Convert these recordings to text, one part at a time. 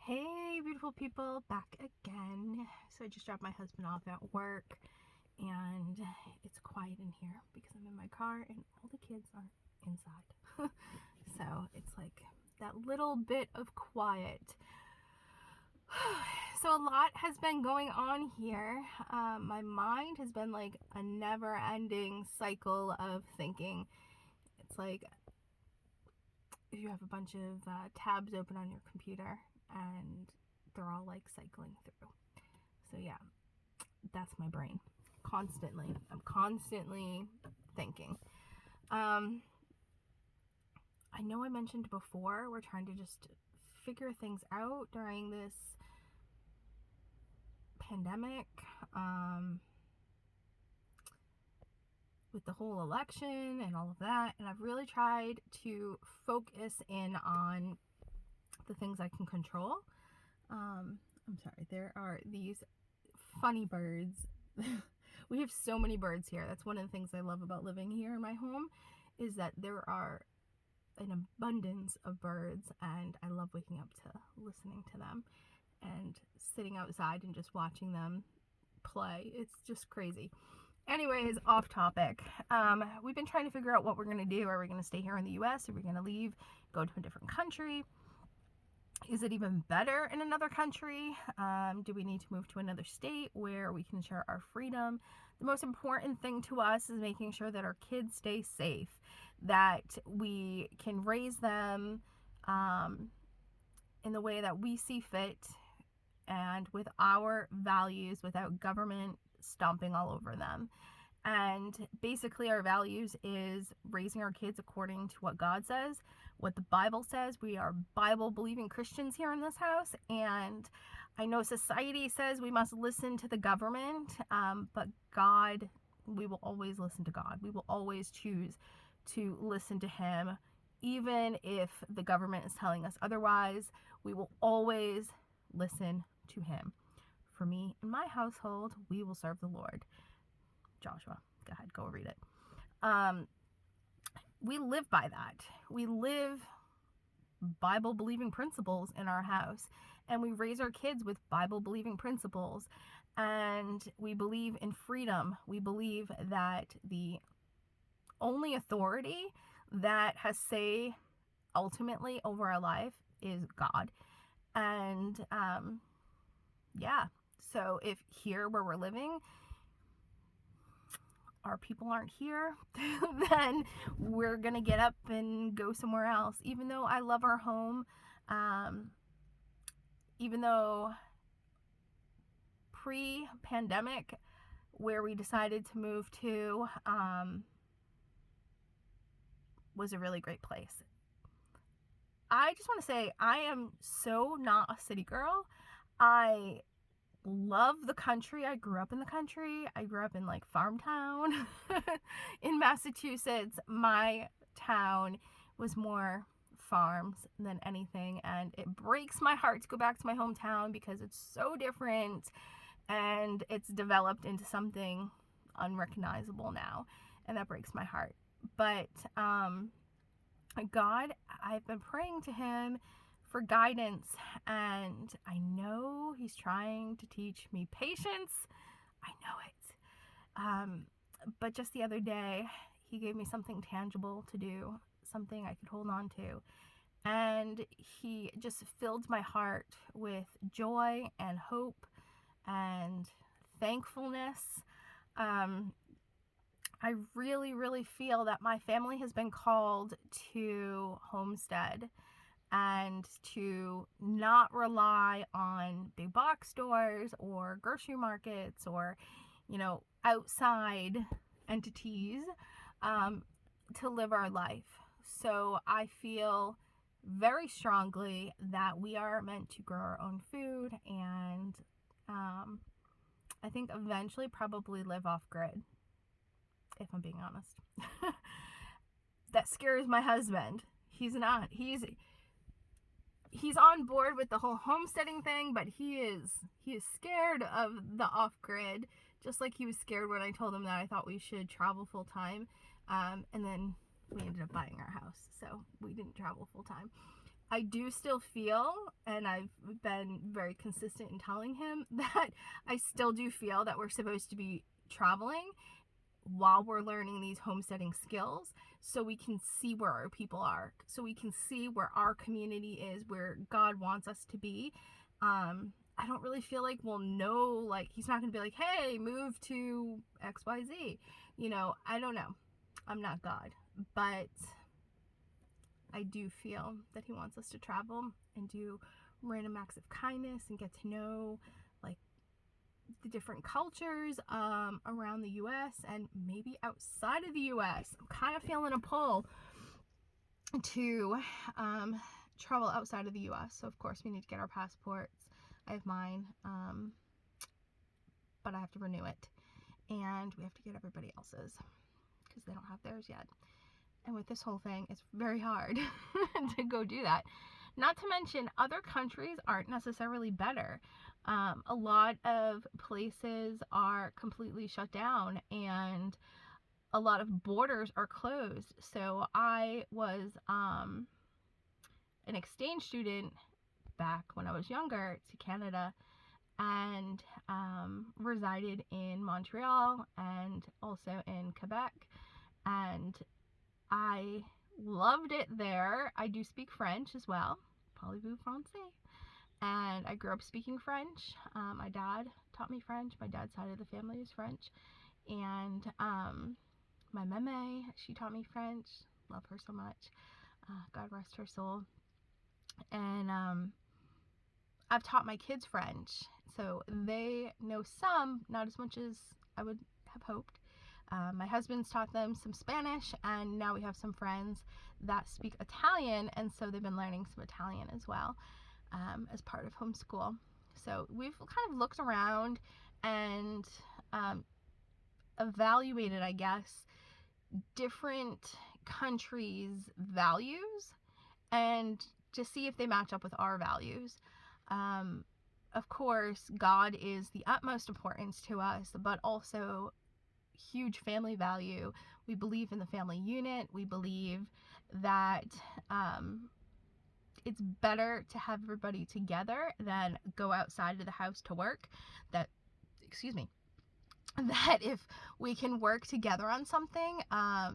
Hey, beautiful people, back again. So I just dropped my husband off at work and it's quiet in here because I'm in my car and all the kids are inside. So it's like that little bit of quiet. So a lot has been going on here. My mind has been like a never-ending cycle of thinking. It's like if you have a bunch of tabs open on your computer and they're all like cycling through. So yeah, that's my brain. I'm constantly thinking. I know I mentioned before we're trying to just figure things out during this pandemic, with the whole election and all of that, and I've really tried to focus in on the things I can control. I'm sorry, there are these funny birds. We have so many birds here. That's one of the things I love about living here in my home, is that there are an abundance of birds, and I love waking up to listening to them and sitting outside and just watching them play. It's just crazy. Anyways, off topic. We've been trying to figure out what we're going to do. Are we going to stay here in the US? Are we going to leave, go to a different country? Is it even better in another country? Do we need to move to another state where we can share our freedom? The most important thing to us is making sure that our kids stay safe, that we can raise them in the way that we see fit and with our values without government stomping all over them. And basically our values is raising our kids according to what God says, what the Bible says. We are Bible believing Christians here in this house, and I know society says we must listen to the government, but God, we will always listen to God. We will always choose to listen to Him, even if the government is telling us otherwise. We will always listen to Him. For me and my household, we will serve the Lord. Joshua, go ahead, go read it. We live by that. We live Bible believing principles in our house, and we raise our kids with Bible believing principles, and we believe in freedom. We believe that the only authority that has say ultimately over our life is God. And yeah, so if here where we're living our people aren't here, then we're gonna get up and go somewhere else. Even though I love our home, even though pre-pandemic where we decided to move to was a really great place. I just want to say I am so not a city girl. I love the country. I grew up in the country. I grew up in like farm town in Massachusetts. My town was more farms than anything, and it breaks my heart to go back to my hometown because it's so different and it's developed into something unrecognizable now, and that breaks my heart. But God, I've been praying to Him for guidance, and I know He's trying to teach me patience. I know it. But just the other day, He gave me something tangible to do, something I could hold on to, and He just filled my heart with joy and hope and thankfulness. I really, really feel that my family has been called to homestead and to not rely on big box stores or grocery markets or, outside entities to live our life. So I feel very strongly that we are meant to grow our own food, and I think eventually probably live off grid, if I'm being honest. That scares my husband. He's not. He's on board with the whole homesteading thing, but he is scared of the off-grid, just like he was scared when I told him that I thought we should travel full-time, and then we ended up buying our house, so we didn't travel full-time. I do still feel, and I've been very consistent in telling him that I still do feel that we're supposed to be traveling while we're learning these homesteading skills, so we can see where our people are, so we can see where our community is, where God wants us to be. I don't really feel like we'll know, like, he's not going to be like, hey, move to XYZ. I don't know. I'm not God. But I do feel that he wants us to travel and do random acts of kindness and get to know, like, the different cultures around the US and maybe outside of the US. I'm kind of feeling a pull to travel outside of the US. So, of course, we need to get our passports. I have mine, but I have to renew it. And we have to get everybody else's because they don't have theirs yet. And with this whole thing, it's very hard to go do that. Not to mention, other countries aren't necessarily better. A lot of places are completely shut down and a lot of borders are closed. So I was an exchange student back when I was younger to Canada, and resided in Montreal and also in Quebec. And I loved it there. I do speak French as well. Parlez-vous français? And I grew up speaking French. My dad taught me French. My dad's side of the family is French. And my meme, she taught me French. Love her so much. God rest her soul. And I've taught my kids French. So they know some, not as much as I would have hoped. My husband's taught them some Spanish, and now we have some friends that speak Italian, and so they've been learning some Italian as well as part of homeschool. So we've kind of looked around and evaluated, I guess, different countries' values and to see if they match up with our values. Of course, God is the utmost importance to us, but also huge family value. We believe in the family unit. We believe that it's better to have everybody together than go outside of the house to work. That if we can work together on something,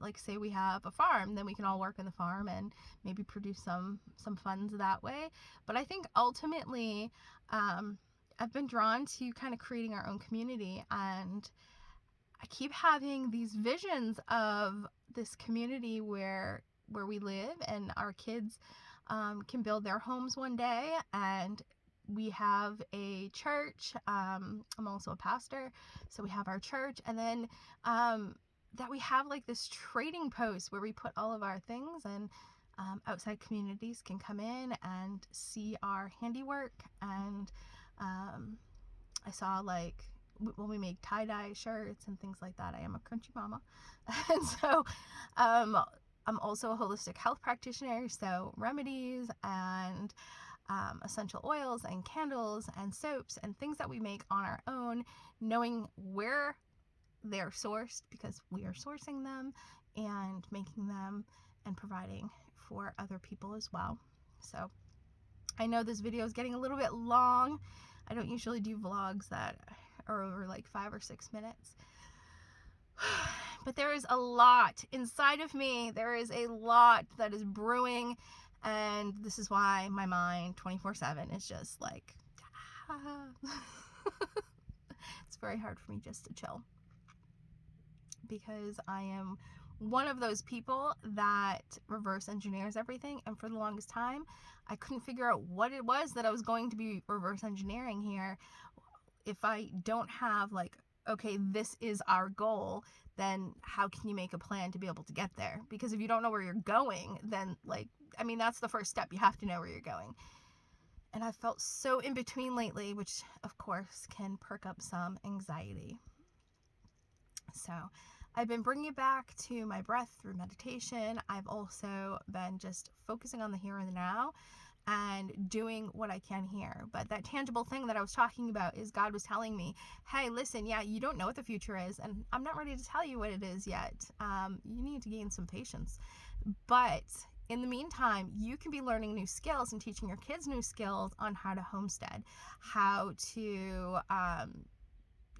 like say we have a farm, then we can all work on the farm and maybe produce some funds that way. But I think ultimately, I've been drawn to kind of creating our own community, and I keep having these visions of this community where we live and our kids can build their homes one day. And we have a church. I'm also a pastor, so we have our church, and then that we have like this trading post where we put all of our things, and outside communities can come in and see our handiwork. And I saw like when we make tie-dye shirts and things like that. I am a crunchy mama. And so I'm also a holistic health practitioner, so remedies and essential oils and candles and soaps and things that we make on our own, knowing where they're sourced because we are sourcing them and making them and providing for other people as well. So I know this video is getting a little bit long. I don't usually do vlogs that are over like 5 or 6 minutes. But there is a lot inside of me. There is a lot that is brewing, and this is why my mind 24/7 is just like it's very hard for me just to chill, because I am one of those people that reverse engineers everything, and for the longest time I couldn't figure out what it was that I was going to be reverse engineering here. If I don't have like, okay, this is our goal, then how can you make a plan to be able to get there? Because if you don't know where you're going, then that's the first step. You have to know where you're going. And I've felt so in between lately, which of course can perk up some anxiety. So I've been bringing it back to my breath through meditation. I've also been just focusing on the here and the now and doing what I can here. But that tangible thing that I was talking about is God was telling me, hey, listen, yeah, you don't know what the future is, and I'm not ready to tell you what it is yet. You need to gain some patience. But In the meantime, you can be learning new skills and teaching your kids new skills on how to homestead, how to,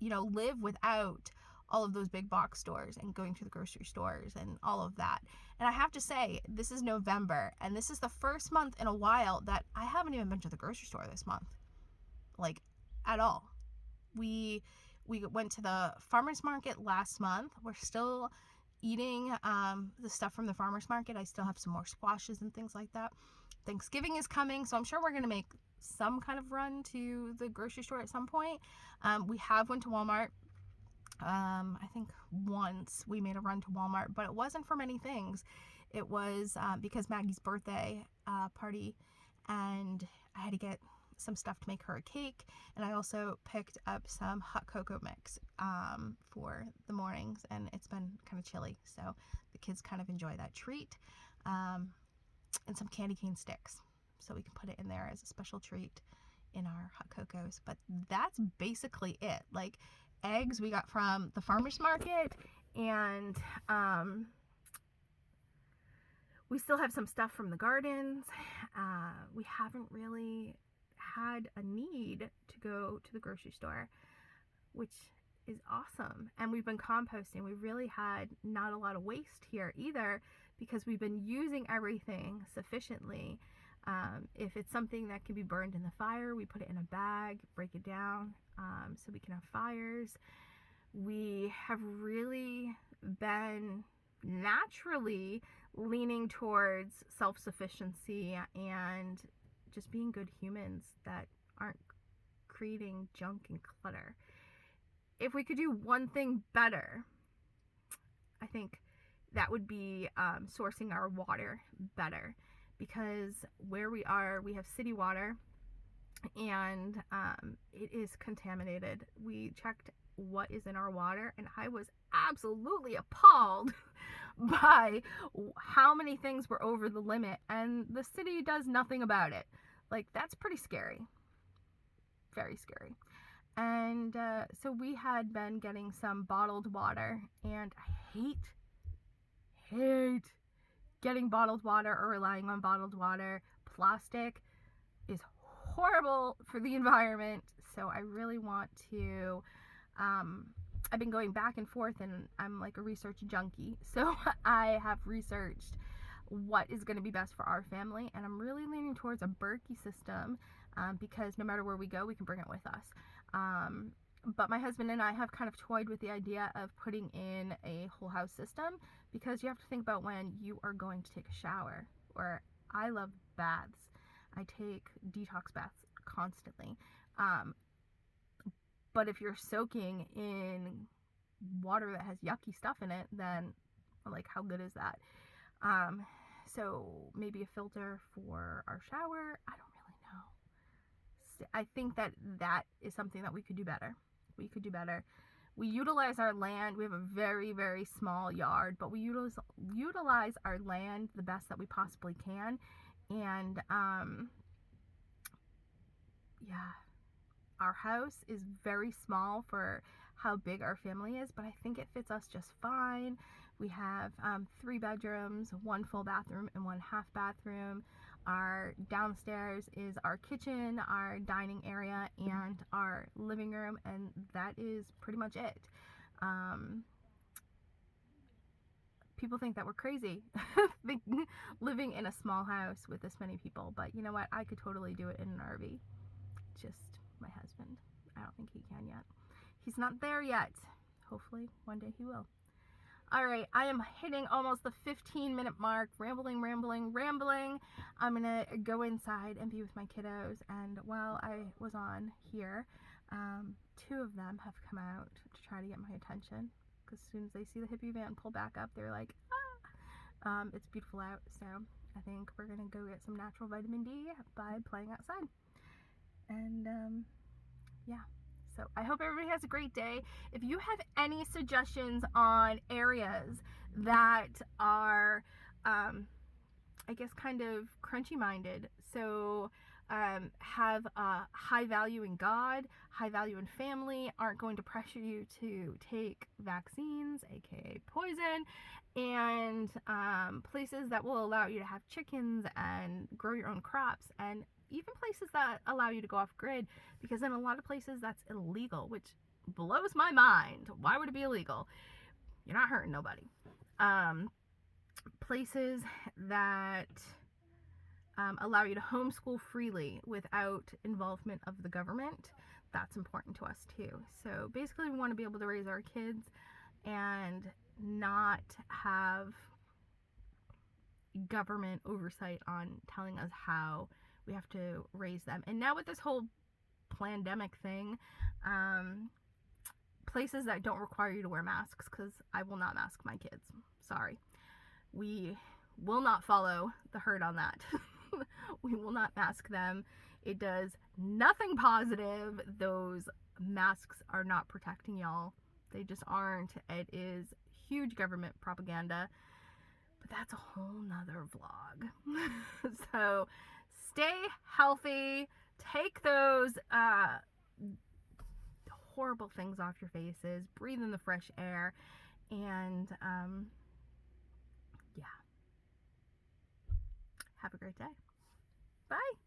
live without all of those big box stores and going to the grocery stores and all of that. And I have to say, this is November, and this is the first month in a while that I haven't even been to the grocery store this month, like at all. We went to the farmer's market last month. We're still eating the stuff from the farmer's market. I still have some more squashes and things like that. Thanksgiving is coming, so I'm sure we're going to make some kind of run to the grocery store at some point. We have went to Walmart. I think once we made a run to Walmart, but it wasn't for many things. It was because Maggie's birthday party, and I had to get some stuff to make her a cake, and I also picked up some hot cocoa mix for the mornings, and it's been kind of chilly, so the kids kind of enjoy that treat, and some candy cane sticks, so we can put it in there as a special treat in our hot cocos. But that's basically it. Like, eggs we got from the farmer's market, and we still have some stuff from the gardens. We haven't really had a need to go to the grocery store, which is awesome. And we've been composting. We really had not a lot of waste here either, because we've been using everything sufficiently. If it's something that can be burned in the fire, we put it in a bag, break it down, so we can have fires. We have really been naturally leaning towards self-sufficiency and just being good humans that aren't creating junk and clutter. If we could do one thing better, I think that would be sourcing our water better, because where we are, we have city water, and it is contaminated. We checked what is in our water, and I was absolutely appalled by how many things were over the limit, and the city does nothing about it. Like, that's pretty scary. Very scary. And so we had been getting some bottled water, and I hate getting bottled water or relying on bottled water. Plastic is horrible for the environment, so I really want to I've been going back and forth, and I'm like a research junkie, so I have researched what is going to be best for our family, and I'm really leaning towards a Berkey system, because no matter where we go, we can bring it with us. But my husband and I have kind of toyed with the idea of putting in a whole house system, because you have to think about when you are going to take a shower. Or I love baths. I take detox baths constantly. But if you're soaking in water that has yucky stuff in it, then like, how good is that? So maybe a filter for our shower. I don't really know. I think that is something that we could do better. We utilize our land. We have a very, very small yard, but we utilize our land the best that we possibly can. And yeah, our house is very small for how big our family is, but I think it fits us just fine. We have 3 bedrooms, 1 full bathroom, and 1 half bathroom. Our downstairs is our kitchen, our dining area, and our living room, and that is pretty much it. People think that we're crazy living in a small house with this many people, but you know what? I could totally do it in an RV. Just my husband. I don't think he can yet. He's not there yet. Hopefully one day he will. All right, I am hitting almost the 15-minute mark, rambling. I'm gonna go inside and be with my kiddos, and while I was on here, 2 of them have come out to try to get my attention, because as soon as they see the hippie van pull back up, they're like, ah! It's beautiful out, so I think we're gonna go get some natural vitamin D by playing outside. And yeah. So I hope everybody has a great day. If you have any suggestions on areas that are, I guess, kind of crunchy minded, so have a high value in God, high value in family, aren't going to pressure you to take vaccines, aka poison, and places that will allow you to have chickens and grow your own crops, and even places that allow you to go off grid, because in a lot of places that's illegal, which blows my mind. Why would it be illegal? You're not hurting nobody. Places that allow you to homeschool freely without involvement of the government, that's important to us too. So basically we want to be able to raise our kids and not have government oversight on telling us how we have to raise them. And now with this whole pandemic thing, places that don't require you to wear masks, because I will not mask my kids. Sorry. We will not follow the herd on that. We will not mask them. It does nothing positive. Those masks are not protecting y'all. They just aren't. It is huge government propaganda. But that's a whole nother vlog. So stay healthy. Take those horrible things off your faces. Breathe in the fresh air. And yeah. Have a great day. Bye.